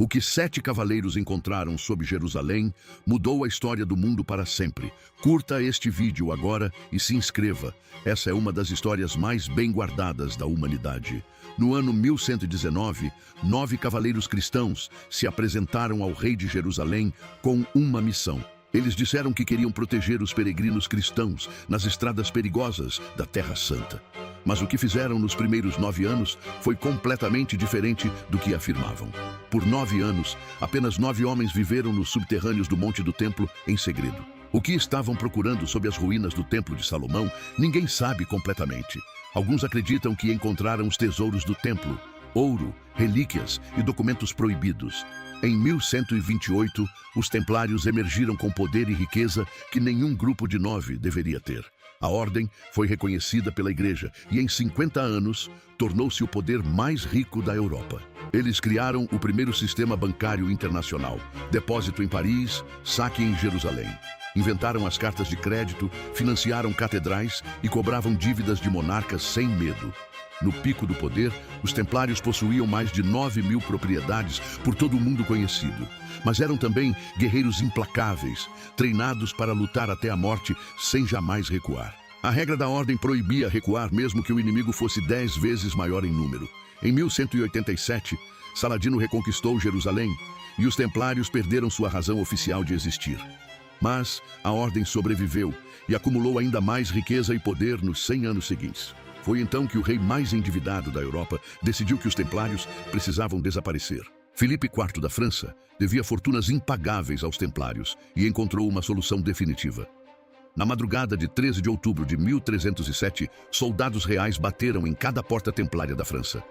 O que 7 cavaleiros encontraram sob Jerusalém mudou a história do mundo para sempre. Curta este vídeo agora e se inscreva. Essa é uma das histórias mais bem guardadas da humanidade. No ano 1119, 9 cavaleiros cristãos se apresentaram ao rei de Jerusalém com uma missão. Eles disseram que queriam proteger os peregrinos cristãos nas estradas perigosas da Terra Santa. Mas o que fizeram nos primeiros 9 anos foi completamente diferente do que afirmavam. Por 9 anos, apenas 9 homens viveram nos subterrâneos do Monte do Templo em segredo. O que estavam procurando sob as ruínas do Templo de Salomão, ninguém sabe completamente. Alguns acreditam que encontraram os tesouros do templo, ouro, relíquias e documentos proibidos. Em 1128, os templários emergiram com poder e riqueza que nenhum grupo de 9 deveria ter. A ordem foi reconhecida pela Igreja e, em 50 anos, tornou-se o poder mais rico da Europa. Eles criaram o primeiro sistema bancário internacional, depósito em Paris, saque em Jerusalém. Inventaram as cartas de crédito, financiaram catedrais e cobravam dívidas de monarcas sem medo. No pico do poder, os templários possuíam mais de 9.000 propriedades por todo o mundo conhecido. Mas eram também guerreiros implacáveis, treinados para lutar até a morte sem jamais recuar. A regra da ordem proibia recuar mesmo que o inimigo fosse 10 vezes maior em número. Em 1187, Saladino reconquistou Jerusalém e os templários perderam sua razão oficial de existir. Mas a ordem sobreviveu e acumulou ainda mais riqueza e poder nos 100 anos seguintes. Foi então que o rei mais endividado da Europa decidiu que os templários precisavam desaparecer. Filipe IV da França devia fortunas impagáveis aos templários e encontrou uma solução definitiva. Na madrugada de 13 de outubro de 1307, soldados reais bateram em cada porta templária da França.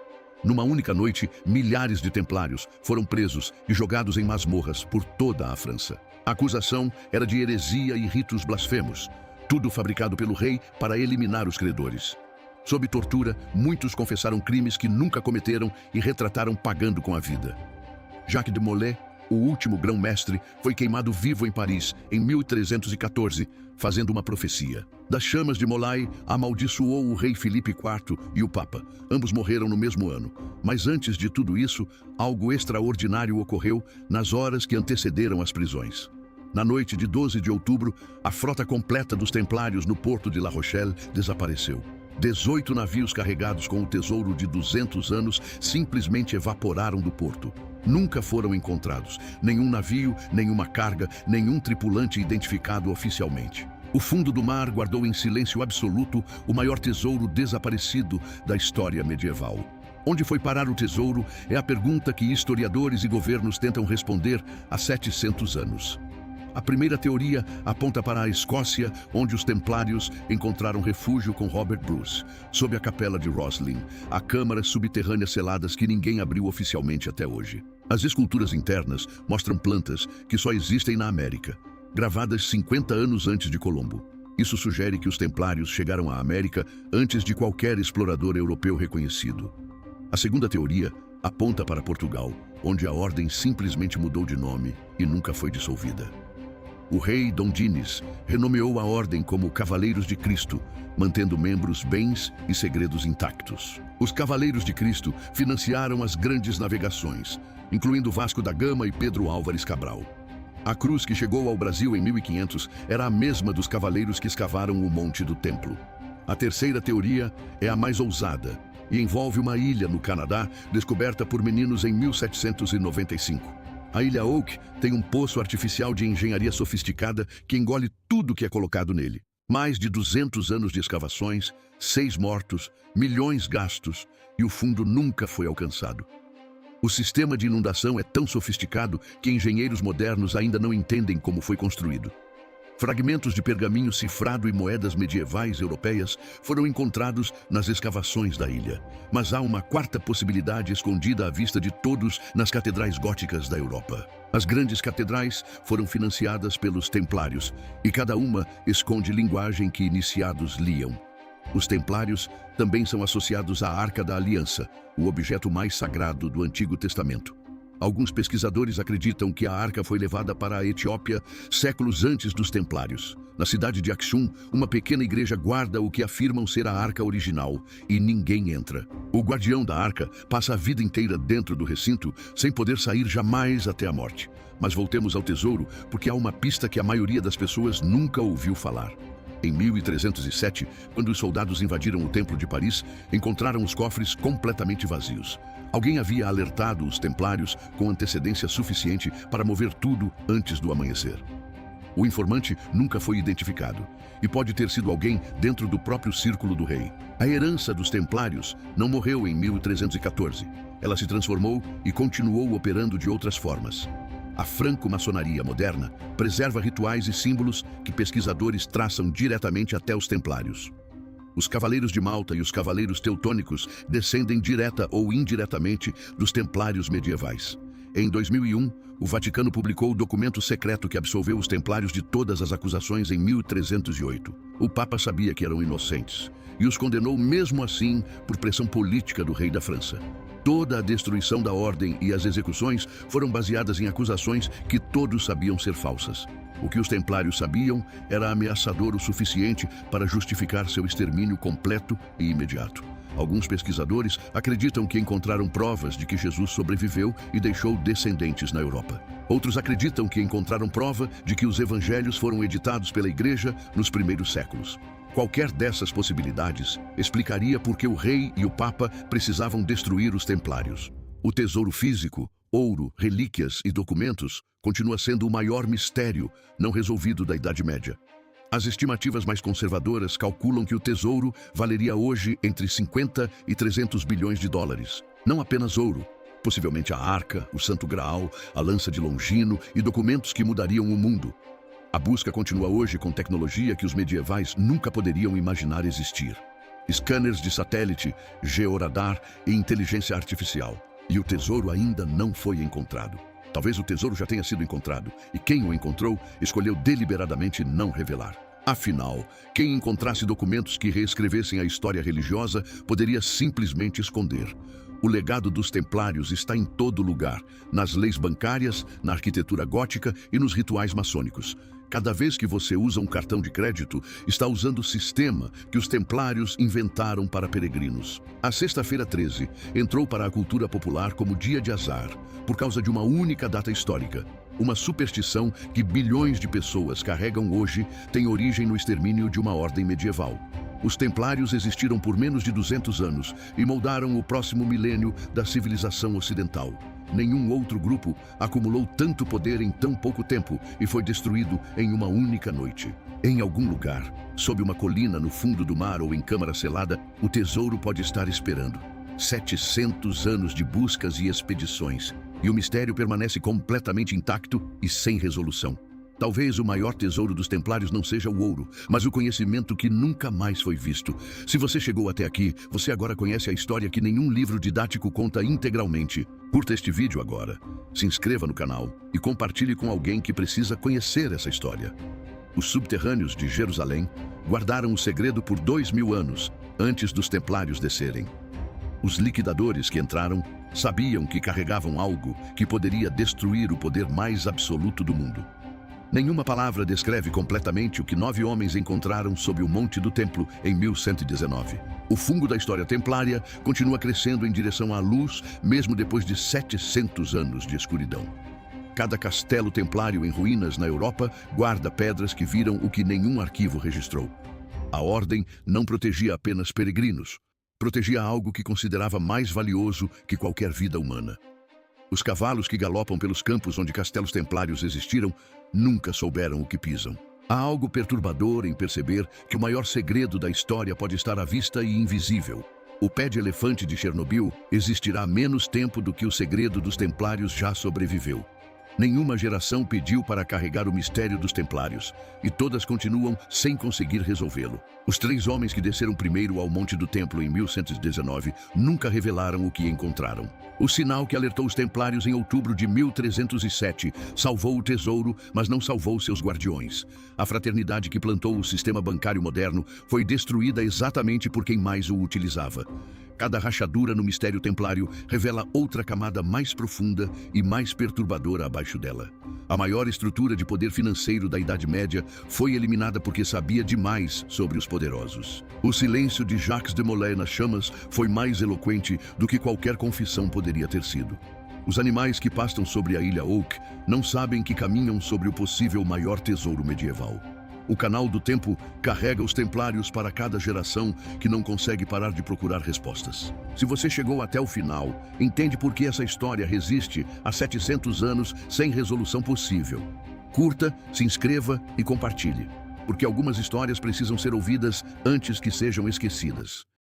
Numa única noite, milhares de templários foram presos e jogados em masmorras por toda a França. A acusação era de heresia e ritos blasfemos, tudo fabricado pelo rei para eliminar os credores. Sob tortura, muitos confessaram crimes que nunca cometeram e retrataram pagando com a vida. Jacques de Molay, o último grão-mestre, foi queimado vivo em Paris em 1314, fazendo uma profecia. Das chamas de Molay, amaldiçoou o rei Filipe IV e o Papa. Ambos morreram no mesmo ano. Mas antes de tudo isso, algo extraordinário ocorreu nas horas que antecederam as prisões. Na noite de 12 de outubro, a frota completa dos templários no porto de La Rochelle desapareceu. 18 navios carregados com o tesouro de 200 anos simplesmente evaporaram do porto. Nunca foram encontrados nenhum navio, nenhuma carga, nenhum tripulante identificado oficialmente. O fundo do mar guardou em silêncio absoluto o maior tesouro desaparecido da história medieval. Onde foi parar o tesouro é a pergunta que historiadores e governos tentam responder há 700 anos. A primeira teoria aponta para a Escócia, onde os templários encontraram refúgio com Robert Bruce, sob a capela de Roslin, a câmara subterrânea seladas que ninguém abriu oficialmente até hoje. As esculturas internas mostram plantas que só existem na América, gravadas 50 anos antes de Colombo. Isso sugere que os templários chegaram à América antes de qualquer explorador europeu reconhecido. A segunda teoria aponta para Portugal, onde a ordem simplesmente mudou de nome e nunca foi dissolvida. O rei Dom Dinis renomeou a ordem como Cavaleiros de Cristo, mantendo membros, bens e segredos intactos. Os Cavaleiros de Cristo financiaram as grandes navegações, incluindo Vasco da Gama e Pedro Álvares Cabral. A cruz que chegou ao Brasil em 1500 era a mesma dos cavaleiros que escavaram o Monte do Templo. A terceira teoria é a mais ousada e envolve uma ilha no Canadá descoberta por meninos em 1795. A Ilha Oak tem um poço artificial de engenharia sofisticada que engole tudo que é colocado nele. Mais de 200 anos de escavações, 6 mortos, milhões gastos e o fundo nunca foi alcançado. O sistema de inundação é tão sofisticado que engenheiros modernos ainda não entendem como foi construído. Fragmentos de pergaminho cifrado e moedas medievais europeias foram encontrados nas escavações da ilha. Mas há uma quarta possibilidade escondida à vista de todos nas catedrais góticas da Europa. As grandes catedrais foram financiadas pelos templários e cada uma esconde linguagem que iniciados liam. Os templários também são associados à Arca da Aliança, o objeto mais sagrado do Antigo Testamento. Alguns pesquisadores acreditam que a arca foi levada para a Etiópia séculos antes dos templários. Na cidade de Aksum, uma pequena igreja guarda o que afirmam ser a arca original e ninguém entra. O guardião da arca passa a vida inteira dentro do recinto sem poder sair jamais até a morte. Mas voltemos ao tesouro porque há uma pista que a maioria das pessoas nunca ouviu falar. Em 1307, quando os soldados invadiram o Templo de Paris, encontraram os cofres completamente vazios. Alguém havia alertado os templários com antecedência suficiente para mover tudo antes do amanhecer. O informante nunca foi identificado e pode ter sido alguém dentro do próprio círculo do rei. A herança dos templários não morreu em 1314. Ela se transformou e continuou operando de outras formas. A franco-maçonaria moderna preserva rituais e símbolos que pesquisadores traçam diretamente até os templários. Os Cavaleiros de Malta e os Cavaleiros Teutônicos descendem direta ou indiretamente dos templários medievais. Em 2001, o Vaticano publicou o documento secreto que absolveu os templários de todas as acusações em 1308. O Papa sabia que eram inocentes e os condenou mesmo assim por pressão política do rei da França. Toda a destruição da ordem e as execuções foram baseadas em acusações que todos sabiam ser falsas. O que os templários sabiam era ameaçador o suficiente para justificar seu extermínio completo e imediato. Alguns pesquisadores acreditam que encontraram provas de que Jesus sobreviveu e deixou descendentes na Europa. Outros acreditam que encontraram prova de que os evangelhos foram editados pela Igreja nos primeiros séculos. Qualquer dessas possibilidades explicaria por que o rei e o papa precisavam destruir os templários. O tesouro físico, ouro, relíquias e documentos continua sendo o maior mistério não resolvido da Idade Média. As estimativas mais conservadoras calculam que o tesouro valeria hoje entre 50 e 300 bilhões de dólares. Não apenas ouro, possivelmente a arca, o Santo Graal, a lança de Longino e documentos que mudariam o mundo. A busca continua hoje com tecnologia que os medievais nunca poderiam imaginar existir. Scanners de satélite, georadar e inteligência artificial. E o tesouro ainda não foi encontrado. Talvez o tesouro já tenha sido encontrado, e quem o encontrou escolheu deliberadamente não revelar. Afinal, quem encontrasse documentos que reescrevessem a história religiosa poderia simplesmente esconder. O legado dos templários está em todo lugar, nas leis bancárias, na arquitetura gótica e nos rituais maçônicos. Cada vez que você usa um cartão de crédito, está usando o sistema que os templários inventaram para peregrinos. A Sexta-feira 13 entrou para a cultura popular como dia de azar, por causa de uma única data histórica. Uma superstição que bilhões de pessoas carregam hoje tem origem no extermínio de uma ordem medieval. Os templários existiram por menos de 200 anos e moldaram o próximo milênio da civilização ocidental. Nenhum outro grupo acumulou tanto poder em tão pouco tempo e foi destruído em uma única noite. Em algum lugar, sob uma colina no fundo do mar ou em câmara selada, o tesouro pode estar esperando. 700 anos de buscas e expedições, e o mistério permanece completamente intacto e sem resolução. Talvez o maior tesouro dos templários não seja o ouro, mas o conhecimento que nunca mais foi visto. Se você chegou até aqui, você agora conhece a história que nenhum livro didático conta integralmente. Curta este vídeo agora, se inscreva no canal e compartilhe com alguém que precisa conhecer essa história. Os subterrâneos de Jerusalém guardaram o segredo por 2000 anos, antes dos templários descerem. Os liquidadores que entraram sabiam que carregavam algo que poderia destruir o poder mais absoluto do mundo. Nenhuma palavra descreve completamente o que 9 homens encontraram sob o Monte do Templo em 1119. O fungo da história templária continua crescendo em direção à luz, mesmo depois de 700 anos de escuridão. Cada castelo templário em ruínas na Europa guarda pedras que viram o que nenhum arquivo registrou. A ordem não protegia apenas peregrinos, protegia algo que considerava mais valioso que qualquer vida humana. Os cavalos que galopam pelos campos onde castelos templários existiram nunca souberam o que pisam. Há algo perturbador em perceber que o maior segredo da história pode estar à vista e invisível. O pé de elefante de Chernobyl existirá menos tempo do que o segredo dos templários já sobreviveu. Nenhuma geração pediu para carregar o mistério dos templários, e todas continuam sem conseguir resolvê-lo. Os 3 homens que desceram primeiro ao Monte do Templo em 1119 nunca revelaram o que encontraram. O sinal que alertou os templários em outubro de 1307 salvou o tesouro, mas não salvou seus guardiões. A fraternidade que plantou o sistema bancário moderno foi destruída exatamente por quem mais o utilizava. Cada rachadura no mistério templário revela outra camada mais profunda e mais perturbadora abaixo dela. A maior estrutura de poder financeiro da Idade Média foi eliminada porque sabia demais sobre os poderosos. O silêncio de Jacques de Molay nas chamas foi mais eloquente do que qualquer confissão poderia ter sido. Os animais que pastam sobre a Ilha Oak não sabem que caminham sobre o possível maior tesouro medieval. O Canal do Tempo carrega os templários para cada geração que não consegue parar de procurar respostas. Se você chegou até o final, entende por que essa história resiste há 700 anos sem resolução possível. Curta, se inscreva e compartilhe, porque algumas histórias precisam ser ouvidas antes que sejam esquecidas.